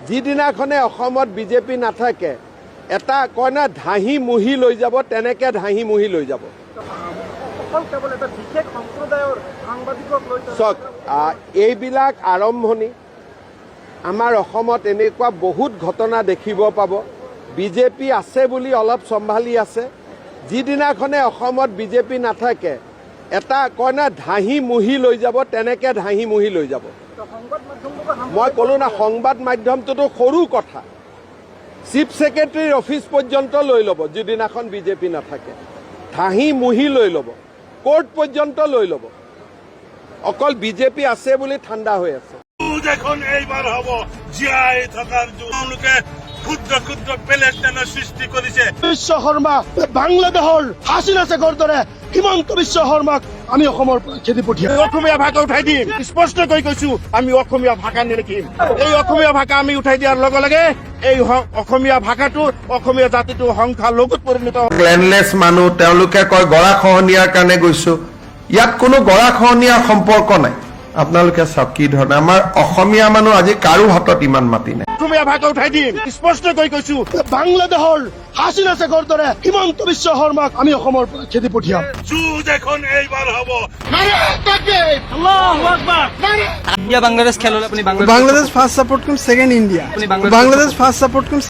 যিদিনাখনে অসমত বিজেপি নাথাকে এটা কয় না ধাহি মুহি লৈ যাব, তেনেকে ধাহি মুহি লৈ যাব। চাওক, এইবিলাক আৰম্ভণি। আমাৰ অসমত এনেকুৱা বহুত ঘটনা দেখিব পাব। বিজেপি আছে বুলি অলপ চম্ভালি আছে, যিদিনাখনে অসমত বিজেপি নাথাকে এটা কয় না ধাহি মুহি লৈ যাব, তেনেকে ধাহি মুহি লৈ যাব। মই ক'লো না, সংবাদ মাধ্যমটোতো সৰু কথা। চিফ ছেক্ৰেটাৰীৰ অফিচ পৰ্যন্ত লৈ ল'ব যিদিনাখন বিজেপি নাথাকে, ধাহি মুহি লৈ ল'ব, কোৰ্ট পৰ্যন্ত লৈ ল'ব। অকল বিজেপি আছে বুলি ঠাণ্ডা হৈ আছে। এখন এইবাৰ হ'ব জীয়াই থকাৰ তেওঁলোকে ক্ষুদ্ৰ ক্ষুদ্ৰ পেলেষ্টাইনৰ সৃষ্টি কৰিছে। বিশ্ব শৰ্মা বাংলাদেশৰ হাছিনা শেখৰ দৰে হিমন্ত বিশ্ব শৰ্মাক আমি অসমৰ পৰা খেদি পঠিয়াম। অসমীয়া ভাষা উঠাই দিম, স্পষ্টকৈ কৈছো। আমি অসমীয়া ভাষা নিলিখিম। এই অসমীয়া ভাষা আমি উঠাই দিয়াৰ লগে লগে এই অসমীয়া ভাষাটো অসমীয়া জাতিটো সংখ্যালঘুত পৰিণত হ'ব। লেণ্ডলেছ মানুহ, তেওঁলোকে কয় গৰাখহনীয়াৰ কাৰণে গৈছো। ইয়াত কোনো গৰাখহনীয়াৰ সম্পৰ্ক নাই। আপোনালোকে চাওক কি ধৰণে আমাৰ অসমীয়া মানুহ আজি কাৰো হাতত ইমান মাটি নাই। অসমীয়া ভাষা উঠাই দিম, স্পষ্টকৈ কৈছো। বাংলাদেশৰ হাছিনা শেখৰ দৰে হিমন্ত বিশ্ব শৰ্মাক আমি অসমৰ পৰা খেদি পঠিয়াম। যুঁজ এখন এইবাৰ হ'ব। বাংলাদেশ খেললে আপনি বাংলাদেশ ফাৰ্স্ট সাপোৰ্ট কৰুন, second India. Bangladesh first support কৰুন।